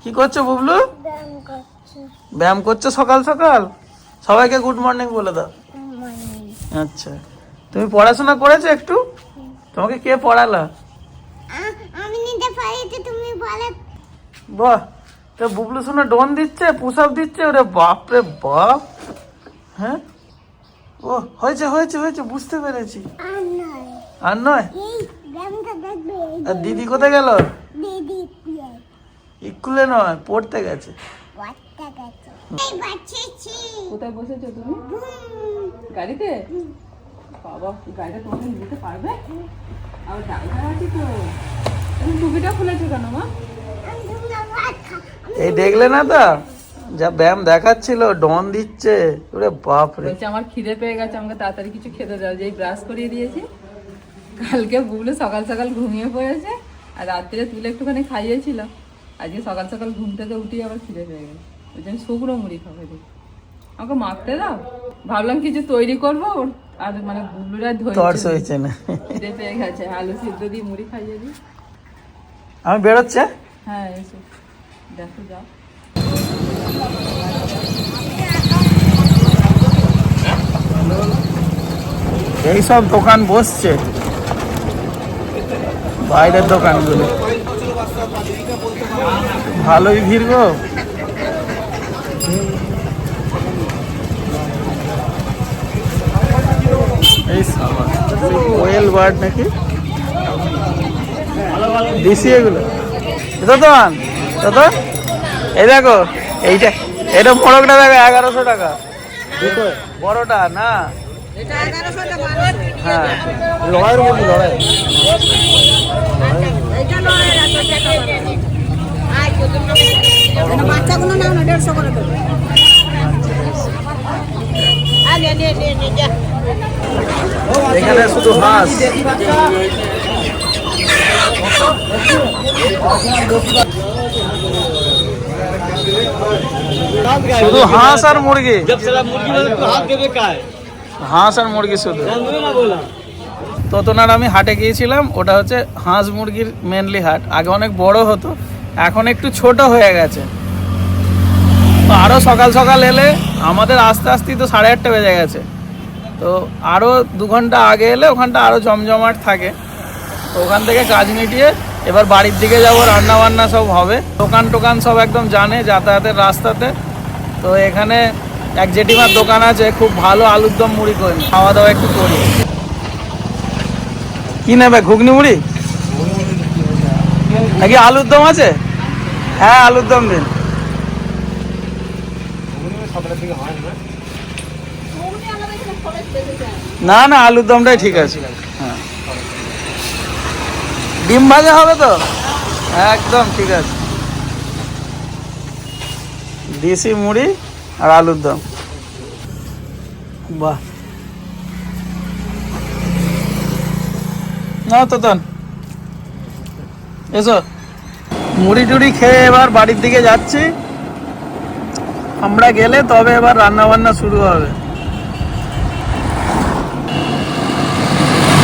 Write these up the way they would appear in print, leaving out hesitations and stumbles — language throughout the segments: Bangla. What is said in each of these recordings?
কি করছো বুবলু? ব্যায়াম করছো সকাল সকাল? সবাইকে গুড মর্নিং বলে দাও। আচ্ছা, তুমি পড়াশোনা করেছো একটু? তোমাকে কে পড়ালা? আমি নিতে পারি তো, তুমি বলো। বাহ, তো বুবলু শুনে ডন দিচ্ছে, পুশ আপ দিচ্ছে। ওরে বাপ রে বাপ। হ্যাঁ, ও হয়েছে হয়েছে হয়েছে, বুঝতে পেরেছি। আর নয়? আর দিদি কোথায় গেল? স্কুলে নয়, পড়তে গেছে। কোথায় বসেছো তুমি? গাড়িতে? বাবা, গাড়িটা তোমাকে নিতে পারবে? আর ড্রাইভার আছে তো। তুমি টুপিটা খুলেছো কেন মা? এই দেখলে না তো, যা ব্যায়াম দেখাচ্ছিল, ডন দিচ্ছে। ওরে বাপ রে। বলছে আমার খিদে পেয়ে গেছে, আমাকে তাড়াতাড়ি কিছু খেতে দাও। যেই ব্রাশ করিয়ে দিয়েছি, কালকে বুবলু সকাল সকাল ঘুমিয়ে পড়েছে, আর রাত্রে তুলে একটুখানি খাইয়েছিল। আজকে সকাল সকাল ঘুম থেকে উঠিয়ে আবার খিদে পেয়ে গেছে। ওই জন্য শুকনো মুড়ি খাবে দিই। আমাকে মাখতে দাও। ভাবলাম কিছু তৈরি করবো, আর মানে বুবলুরা তর্স হয়েছে না। খিদে পেয়ে গেছে, আলু সিদ্ধ দিয়ে মুড়ি খাইয়ে দিই। আমি বেরোচ্ছে। হ্যাঁ এসো, দেখো যাও। এইসব দোকান বসছে, বাইরের দোকানগুলো। ভালোই ভিড় গো। এই কোয়েল বার্ড নাকি দেশি এগুলো? তো এই দেখো, এইটা এটা মোড়কটা দেখো 1100 টাকা বড়টা না। হ্যাঁ, লড়াইয়ের মধ্যে লড়াই। বাচ্চাগুলো নাও না, 150 করে দেবো। এখানে শুধু হাঁস। শুধু হাঁস আর মুরগি, হাঁস আর মুরগি শুধু। তোতনার আমি হাটে গিয়েছিলাম, ওটা হচ্ছে হাঁস মুরগির মেনলি হাট। আগে অনেক বড় হতো, এখন একটু ছোট হয়ে গেছে। তো আরও সকাল সকাল এলে, আমাদের আস্তে আস্তেই তো 8:30 বেজে গেছে। তো আরও 2 ঘন্টা আগে এলে ওখানটা আরও জমজমাট থাকে। তো ওখান থেকে কাজ মিটিয়ে এবার বাড়ির দিকে যাবো, রান্না বান্না সব হবে। দোকান টোকান সব একদম জানে যাতায়াতের রাস্তাতে। তো এখানে এক জেঠিমার দোকান আছে, খুব ভালো আলুর দম মুড়ি করে, খাওয়া দাওয়া একটু করি। কি নেবে, ঘুগনি মুড়ি নাকি আলুর দম আছে? হ্যাঁ, আলুর দম দিন। না না, আলুর দমটাই ঠিক আছে। হ্যাঁ, ডিম ভাজা হবে তো? একদম ঠিক আছে। দেশি মুড়ি আর আলুর দম, বাহ। না তো এসো, মুড়ি টুড়ি খেয়ে এবার বাড়ির দিকে যাচ্ছি। আমরা গেলে তবে এবার রান্না বান্না শুরু হবে।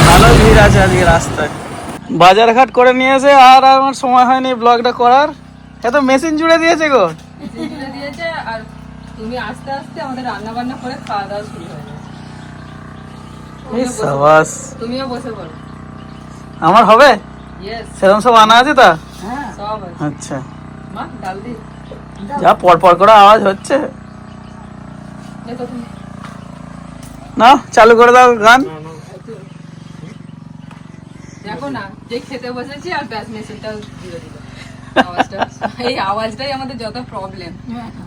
ভালো ভিড় আছে আজকে রাস্তায়। বাজার ঘাট করে নিয়ে এসে আর আমার সময় হয়নি ব্লগটা করার। এত মেশিন জুড়ে দিয়েছে গো। মেশিন জুড়ে দিয়েছে, আর তুমি আস্তে আস্তে আমাদের রান্না বান্না করে খাওয়া দাওয়া শুরু হয়ে যাবে। তুমিও বসে পড়ো। আমার হবে? ইয়েস, সেরকম সব আনা আছে তা? হ্যাঁ সব আছে। আচ্ছা, মা ডাল দি। যা পর পর করে আওয়াজ হচ্ছে। না, চালু করে দাও গান। দেখো না, যে খেতে বসেছি আর ব্যাস মেশিনটা জুড়ে দিল। এই আওয়াজটাই আমাদের যত প্রবলেম।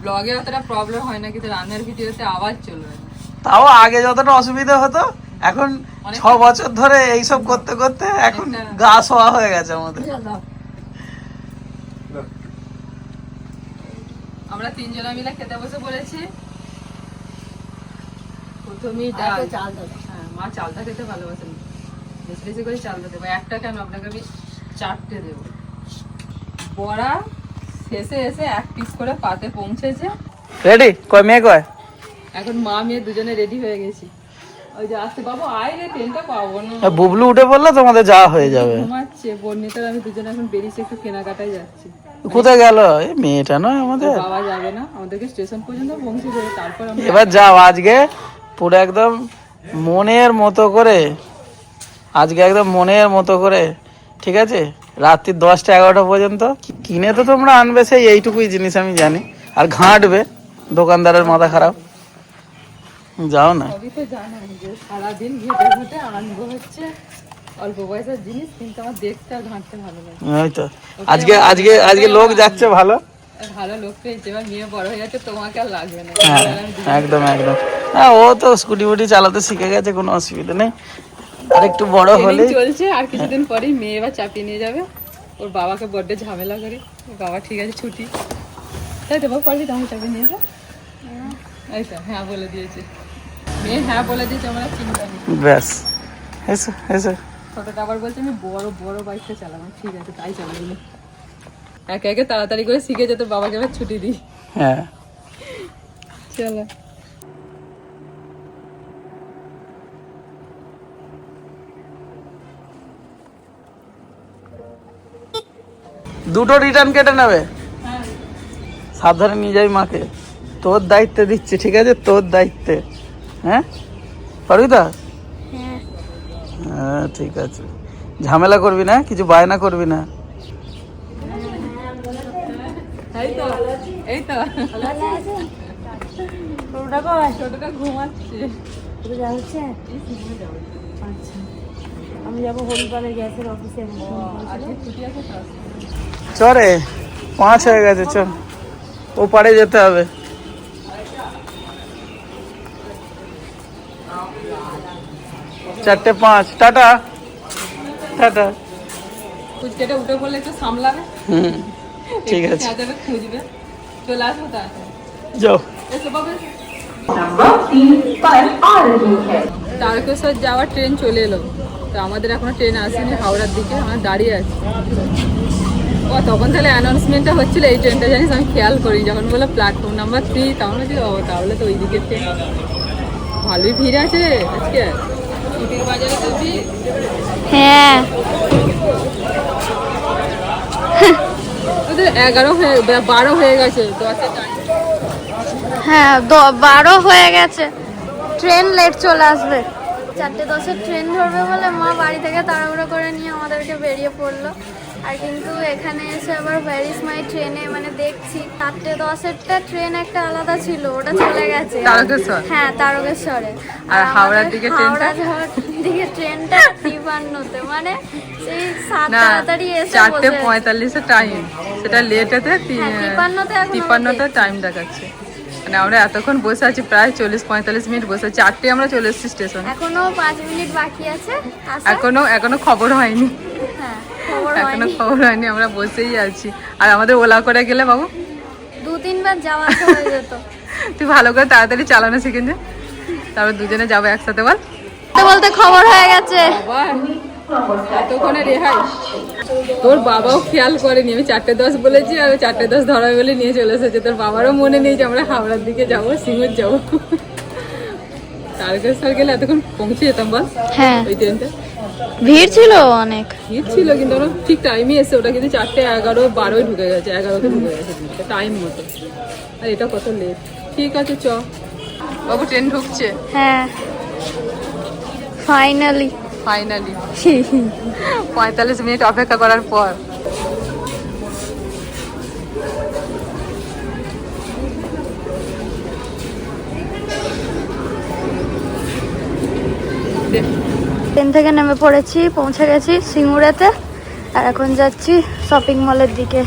ব্লগে অতটা প্রবলেম হয় না, কিন্তু রান্নার ভিডিওতে আওয়াজ চলবে। তাও আগে যতটা অসুবিধা হতো, এখন 6 বছর ধরে এইসব করতে করতে এখন গা শোয়া হয়ে গেছে আমাদের। আমরা 3 জনা মিলে খেতে বসে পড়েছি। প্রথমেই ডাল। হ্যাঁ, মা চালটা খেতে ভালোবাসেন, বেশি বেশি করে চালটা দেবো। একটা কেন, আপনাকে আমি 4টে দেবো। বড়া শেষে এসে 1 পিস করে পাতে পৌঁছেছে। রেডি কয় মেয়ে কয়? এখন মা মেয়ে দুজনে রেডি হয়ে গেছি। ওই যে আসতে, বাবু আয় রে, ট্রেনটা পাবো না। বুবলু উঠে পড়লে তোমাদের যাওয়া হয়ে যাবে। ঘুমাচ্ছে বর্ণিতার, আমি দুজনে এখন বেরিয়েছি, একটু কেনাকাটায় যাচ্ছি। কোথায় গেল এই মেয়েটা নয় আমাদের? বাবা যাবে না, আমাদেরকে স্টেশন পর্যন্ত পৌঁছে দেবে, তারপর আমরা এবার যাও আজকে পুরো একদম মনের মতো করে, আজকে একদম মনের মতো করে, ঠিক আছে? রাত্রি 10টা 11টা পর্যন্ত কিনে তো তোমরা আনবে, সেই এইটুকুই জিনিস আমি জানি, আর ঘাঁটবে, দোকানদারের মাথা খারাপ। যাও না, সবই তো জানো যে সারাদিন ঘেটে ঘেটে আনবো হচ্ছে অল্প পয়সার জিনিস, কিন্তু আমার দেখতে আর ঘাঁটতে ভালো লাগে। ওই তো আজকে আজকে আজকে লোক যাচ্ছে ভালো। আর ভালো লোক পেয়েছে, এবার মেয়ে বড় হয়ে যাচ্ছে, তোমাকে আর লাগবে না। হ্যাঁ একদম একদম, হ্যাঁ ও তো স্কুটি বুটি চালাতে শিখে গেছে, কোনো অসুবিধা নেই। আর একটু বড় হলে ট্রেনিং চলছে, আর কিছুদিন পরেই মেয়ে এবার চাপিয়ে নিয়ে যাবে। ওর বাবাকে বড্ড ঝামেলা করে, ওর বাবা ঠিক আছে ছুটি, তাই তো বাবা পারবি তো, আমি চাপিয়ে নিয়ে যাবো। এই তো হ্যাঁ বলে দিয়েছে মেয়ে, হ্যাঁ বলে দিয়েছে, আমরা চিন্তা নেই। ব্যাস, এসো এসো। ছোটটা আবার বলছে আমি বড় বড় বাইকটা চালাবো, ঠিক আছে তাই চালাবো, একে একে তাড়াতাড়ি করে শিখে যেত, বাবাকে এবার ছুটি দিই। হ্যাঁ চলো দুটো রিটার্ন কেটে নেবে, সাবধানে নিয়ে যাই মাকে, তোর দায়িত্বে দিচ্ছি, ঠিক আছে? তোর দায়িত্বে, হ্যাঁ পারবি তো? হ্যাঁ ঠিক আছে, ঝামেলা করবি না, কিছু বায়না করবি না। এই তো এই তো ছোটটা ঘুমাচ্ছে। আমি যাবো হরিপালের গ্যাসের অফিসে। আজকে ছুটি আছে তো? চরে 5 হয়ে গেছে, চল ও পারে যেতে হবে। চারটে 5, টাটা টাটা। ফুচকেটা উঠে পড়লে একটু সামলাবে, হুম ঠিক আছে, যাবে খুঁজবে, চলে আসবো তাড়াতাড়ি। যাও। এসো বাবা। তারকেশ্বর যাওয়ার ট্রেন চলে এলো, তো আমাদের এখনো ট্রেন আসেনি হাওড়ার দিকে, আমরা দাঁড়িয়ে আছি। ও তখন তাহলে অ্যানাউন্সমেন্টটা হচ্ছিল এই ট্রেনটা, জানিস আমি খেয়াল করি, যখন বললো প্ল্যাটফর্ম নাম্বার 3, তখন বলছি ও তাহলে তো ওই দিকের ট্রেন। ভালোই ভিড় আছে আজকে, ছুটির বাজারে তো ভিড়। হ্যাঁ ওদের 11 হয়ে 12 হয়ে গেছে, 10-এর টাইম। হ্যাঁ 12 হয়ে গেছে, ট্রেন লেট চলে আসবে। 4:10 ট্রেন ধরবে বলে মা বাড়ি থেকে তাড়াহুড়ো করে নিয়ে আমাদেরকে বেরিয়ে পড়লো। আর কিন্তু এখানে এসে আবার ভের ইজ মাই ট্রেনে মানে দেখছি 4:10 ট্রেন একটা আলাদা ছিল, ওটা চলে গেছে তারকেশ্বর? হ্যাঁ তারকেশ্বরে। আর হাওড়ার দিকে ট্রেনটা? হাওড়া যাওয়ার দিকে ট্রেনটা 53-তে, মানে সেই 7 না, তাড়াতাড়ি এসে 4:45 টাইম, সেটা লেটেতে 53তে টাইম দেখাচ্ছে। মানে আমরা এতক্ষণ বসে আছি, প্রায় 40-45 মিনিট বসে আছি, 4টে আমরা চলে এসেছি স্টেশন। এখনো 5 মিনিট বাকি আছে আসার। এখনো খবর হয়নি, হ্যাঁ খবর এখনো হয়নি। খবর হয়নি, আমরা বসেই আছি। আর আমাদের ওলা করে গেলে বাবু 2-3 বার যাওয়া আসা হয়ে যেত। তুই ভালো করে তাড়াতাড়ি চালানো শিখে নে, তারপর দুজনে যাবো একসাথে, বল। বলতে বলতে খবর হয়ে গেছে। এতক্ষণে রেহাই। তোর বাবাও খেয়াল করেনি, আমি 4:10 বলেছি, আর 4:10 ধরা বলে নিয়ে চলে এসেছে। তোর বাবারও মনে নেই যে আমরা হাওড়ার দিকে যাবো, সিঙ্গুর যাবো। তারকেশ্বর গেলে এতক্ষণ পৌঁছে যেতাম, বল। হ্যাঁ ওই ট্রেনটা ভিড় ছিল অনেক। ভিড় ছিল, কিন্তু আমরা ঠিক টাইমে এসে, ওটা কিন্তু 4:11-12 ঢুকে গেছে, 11তে ঢুকে গেছে টাইম মতো। আর এটা কত লেট। ঠিক আছে চ বাবু, ট্রেন ঢুকছে। হ্যাঁ ফাইনালি 45 মিনিট অপেক্ষা করার পর। ট্রেন থেকে নেমে পড়েছি, পৌঁছে গেছি সিঙ্গুরেতে। আর এখন যাচ্ছি শপিং মলের দিকে।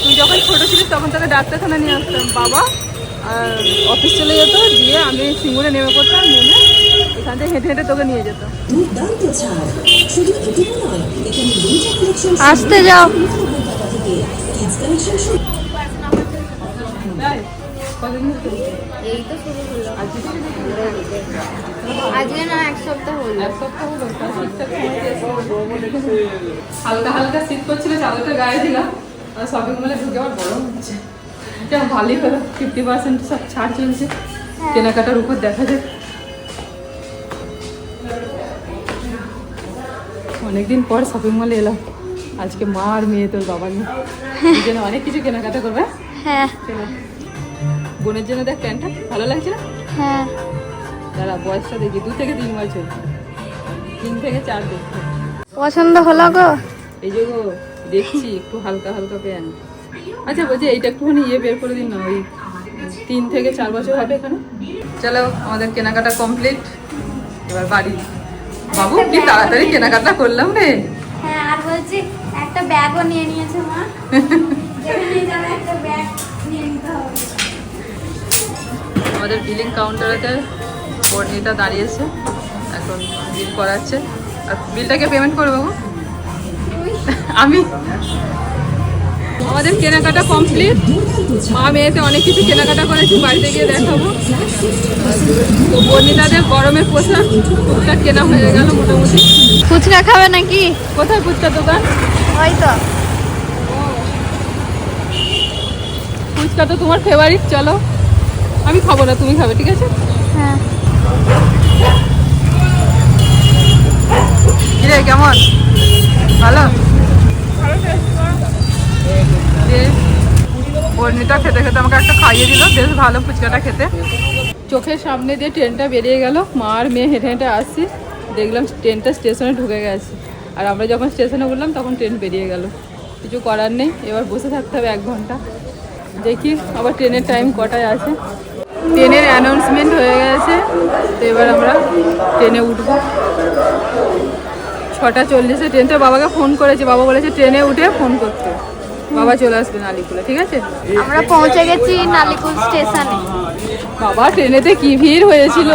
তুই যখন ছোট ছিলিস তখন তোকে ডাক্তারখানা নিয়ে আসতাম বাবা, আর অফিস চলে যেত, দিয়ে আমি সিঙ্গুরে নেমে পড়তাম, নেমে এখান থেকে হেঁটে হেঁটে তোকে নিয়ে যেত। আসতে যাও। তাই কতদিন এই তো শুরু হলো, আজকে না 1 সপ্তাহ হলো। 1 সপ্তাহ হলো, তাও ঠিকঠাক সময়তে এসে হালকা হালকা শীত করছিল, চাদরটা গায়ে দিলাম, আর শপিং মলে ঢুকে আবার গরম হচ্ছে। এটা ভালোই হলো, 50% সব ছাড় চলছে, কেনাকাটার উপর দেখা যাক। অনেকদিন পর শপিং মলে এলাম আজকে, মা আর মেয়ে তোর বাবা নিয়ে দুজনে অনেক কিছু কেনাকাটা করবে। হ্যাঁ চলো, বোনের জন্য দেখ প্যান্টটা ভালো লাগছে না? হ্যাঁ দাঁড়া বয়সটা দেখি, 2 থেকে 3 বছর, 3 থেকে 4 দেখছি। পছন্দ হলো গো? এই যে গো দেখছি একটু হালকা হালকা প্যান্ট। আচ্ছা বলছি এইটা একটুখানি বের করে দিন না, ওই 3 থেকে 4 বছর হবে এখানে। চলো আমাদের কেনাকাটা কমপ্লিট, এবার বাড়ি। বাবু কি তাড়াতাড়ি কেনাকাটা করলাম রে। হ্যাঁ, আর বলছি একটা ব্যাগও নিয়ে নিয়েছে মা। যেখানে যাবে একটা ব্যাগ নিয়ে নিতে হবে। আমাদের বিলিং কাউন্টারেতে বর্ণিতা দাঁড়িয়েছে, এখন বিল করাচ্ছে। আর বিলটাকে পেমেন্ট করবে বাবু? আমি। আমাদের কেনাকাটা কমপ্লিট, মা মেয়েতে অনেক কিছু কেনাকাটা করেছি, বাড়িতে গিয়ে দেখাবো। তো বর্ণিতাদের গরমের পোশাক টুকটাক কেনা হয়ে গেল মোটামুটি। ফুচকা খাবে নাকি? কোথায় ফুচকা দোকান? ওই তো। ফুচকা তো তোমার ফেভারিট, চলো। আমি খাবো না, তুমি খাবে, ঠিক আছে? হ্যাঁ। কিরে কেমন? ভালো? বর্ণিতা খেতে খেতে আমাকে একটা খাইয়ে দিল, বেশ ভালো ফুচকাটা খেতে। চোখের সামনে দিয়ে ট্রেনটা বেরিয়ে গেল, মা আর মেয়ে হেঁটে হেঁটে আসছি, দেখলাম ট্রেনটা স্টেশনে ঢুকে গেছে। আর আমরা যখন স্টেশনে উঠলাম তখন ট্রেন বেরিয়ে গেল। কিছু করার নেই, এবার বসে থাকতে হবে 1 ঘন্টা। দেখি আবার ট্রেনের টাইম কটায় আছে। ট্রেনের অ্যানাউন্সমেন্ট হয়ে গেছে, তো এবার আমরা ট্রেনে উঠবো। 6:40-এ ট্রেনটা। বাবাকে ফোন করেছে, বাবা বলেছে ট্রেনে উঠে ফোন করতে, বাবা চলে আসবে নালিকুলে, ঠিক আছে? আমরা পৌঁছে গেছি নালিকুল স্টেশনে। বাবা ট্রেনেতে কি ভিড় হয়েছিল,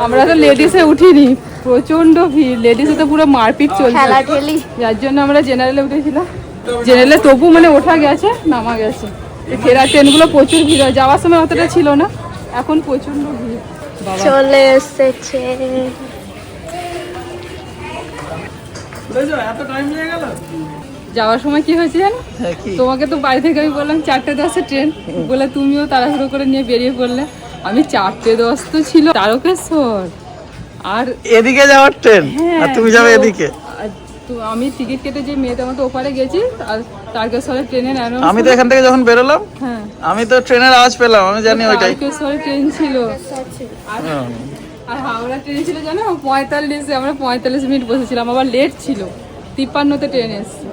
আমরা তো লেডিসে উঠিনি, প্রচন্ড ভিড়। লেডিসে তো পুরো মারপিট চলছে, ঠেলাঠেলি। যার জন্য আমরা জেনারেলে উঠেছিলাম। জেনারেলে তবু মানে ওঠা গেছে, নামা গেছে। ফেরার ট্রেনগুলো প্রচুর ভিড় হয়, যাওয়ার সময় অতটা ছিল না, এখন প্রচন্ড ভিড়। বাবা চলে এসেছে। এত টাইম লেগে গেল? যাওয়ার সময় কি হয়েছে জানো? তোমাকে তো বাড়ি থেকে আমি বললাম 4:10-এ ট্রেন, বলে তুমিও তাড়াহুড়ো করে নিয়ে বেরিয়ে পড়লে। আমি 4:10 তো ছিল তারকেশ্বর, আর এদিকে যাওয়ার ট্রেন, হ্যাঁ, আর তুমি যাবে এদিকে। তো আমি টিকিট কেটে যে মেয়েটা মতো ওপারে গেছি, আর তারকেশ্বরের ট্রেনের আমি তো এখান থেকে যখন বেরোলাম, হ্যাঁ আমি তো ট্রেনের আওয়াজ পেলাম, আমি জানি ওইটাই। তারকেশ্বরের ট্রেন ছিল, আর হাওড়া ট্রেন ছিল জানো 45-এ। আমরা 45 মিনিট বসেছিলাম, আবার লেট ছিল, 53-তে ট্রেন এসছে।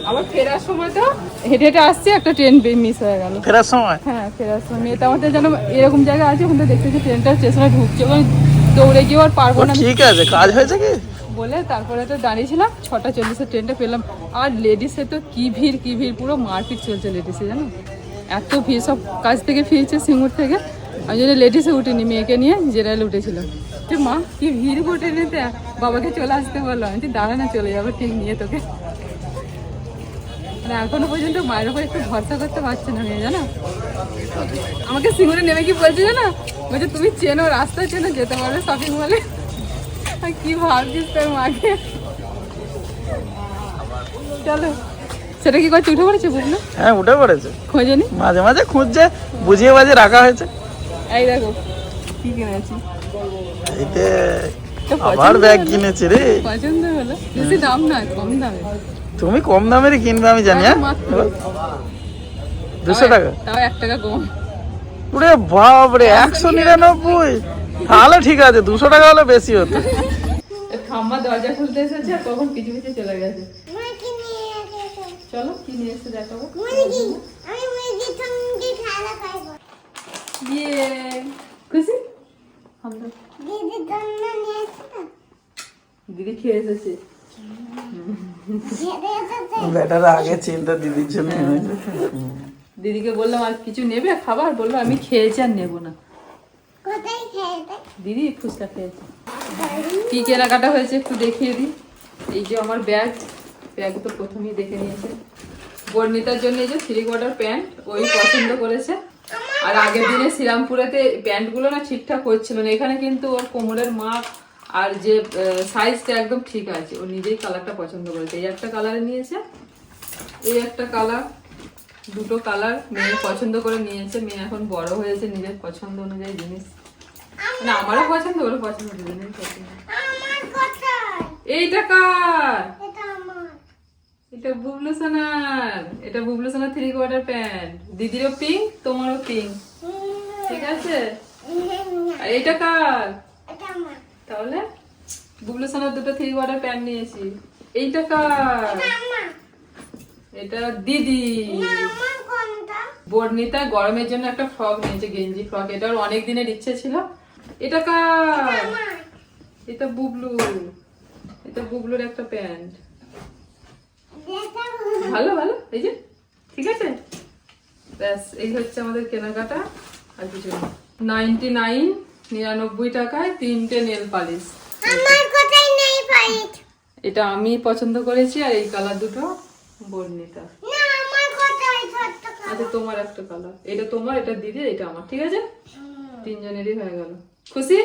আবার ফেরার সময় তো হেঁটে হেঁটে আসছে, একটা ট্রেন মিস হয়ে গেল ফেরার সময়। হ্যাঁ ফেরার সময় মেয়েটা আমাদের যেন এরকম জায়গা আছে, ওখানে দেখতেছি ট্রেনটা স্টেশনে ঢুকছে, ওখানে দৌড়ে গিয়ে আর পারবো না ঠিক আছে, কাজ হয়েছে কি বলে তারপরে তো দাঁড়িয়েছিলাম। 6:40-এ ট্রেনটা পেলাম। আর লেডিসে তো কি ভিড়, পুরো মারপিট চলছে লেডিসে, জানো এত ভিড়। সব কাজ থেকে ফিরছে সিঙ্গুর থেকে, আমি জন্য লেডিসে উঠিনি, মেয়েকে নিয়ে জেনারেল উঠেছিলাম। যে মা কি ভিড় গো ট্রেনেতে, বাবাকে চলে আসতে বললো। আমি দাঁড়া না, চলে যাবো ঠিক নিয়ে তোকে। মানে এখনো পর্যন্ত মায়ের উপর একটু ভরসা করতে পারছে না মেয়ে, জানো। আমাকে সিঙ্গুরে নেমে কি বলছে জানো, বলছে তুমি চেনো, রাস্তা চেনো, যেতে পারবে শপিং মলে। কি ভাবছিস তোর মাকে? চলো। সেটা কি করছে, উঠে পড়েছে বুক না? হ্যাঁ উঠে পড়েছে, খোঁজেনি, মাঝে মাঝে খুঁজছে, বুঝিয়ে বাজে রাখা হয়েছে। এই দেখো কি কিনেছি, এইতে আবার ব্যাগ কিনেছে রে। পছন্দ হলো, বেশি দাম না, কম দামে। তুমি কম দামেরই কিনবে আমি জানি। হ্যাঁ, 200 টাকা, তাও 1 টাকা কম। ওরে বাপ রে, 199। তাহলে ঠিক আছে, 200 টাকা হলে বেশি হতো। ঠাম্মা দরজা খুলতে এসেছে, আর কখন পিছু পিছু চলে গেছে। চলো কি নিয়ে এসে দেখাবো। ইয়ে খুশি দিদি খেয়ে এসেছে। বেটারা আগে চিন্তা দিদির জন্য। দিদিকে বললাম আর কিছু নেবে খাবার, বললো আমি খেয়েছি আর নেবো না। দিদি ফুচকা খেয়েছে। কি কেনাকাটা হয়েছে একটু দেখিয়ে দিই। এই যে আমার ব্যাগ তো প্রথমেই দেখে নিয়েছে। বর্ণিতার জন্য এই যে 3/4 প্যান্ট, ওই পছন্দ করেছে। আর আগের দিনে শ্রীরামপুরেতে প্যান্টগুলো না ঠিকঠাক হচ্ছিল না, এখানে কিন্তু ওর কোমরের মাপ আর যে সাইজটা একদম ঠিক আছে। ও নিজেই কালারটা পছন্দ করেছে। এই একটা কালারে নিয়েছে, এই একটা কালার, দুটো কালার মেয়ে পছন্দ করে নিয়েছে। মেয়ে এখন বড় হয়েছে, নিজের পছন্দ অনুযায়ী জিনিস, মানে আমারও পছন্দ, ওরও পছন্দ, দুজনেরই পছন্দ। এইটা কার? এটা বুবলু সোনার। এটা বুবলু সোনার 3/4 প্যান্ট। দিদিরও পিঙ্ক, তোমারও পিঙ্ক, ঠিক আছে? আর এইটা কার? তাহলে বুবলু সোনার দুটো 3/4 প্যান্ট নিয়েছি। এইটা কার? এটা দিদি। বর্ণিতা গরমের জন্য একটা ফ্রক নিয়েছে, গেঞ্জি ফ্রক। এটা ওর অনেক দিনের ইচ্ছে ছিল। এটা কার? এটা বুবলু। এটা বুবলুর একটা প্যান্ট। ভালো ভালো, এই যে, ঠিক আছে। ব্যাস, এই হচ্ছে আমাদের কেনাকাটা, আর কিছু না। 99 টাকায় 3টে নেল পালিশ। এটা আমি পছন্দ করেছি, আর এই কালার দুটো বর্ণিতা। আচ্ছা, তোমার একটা কালার, এটা তোমার, এটা দিদি, এটা আমার, ঠিক আছে? তিনজনেরই হয়ে গেল। খুশি?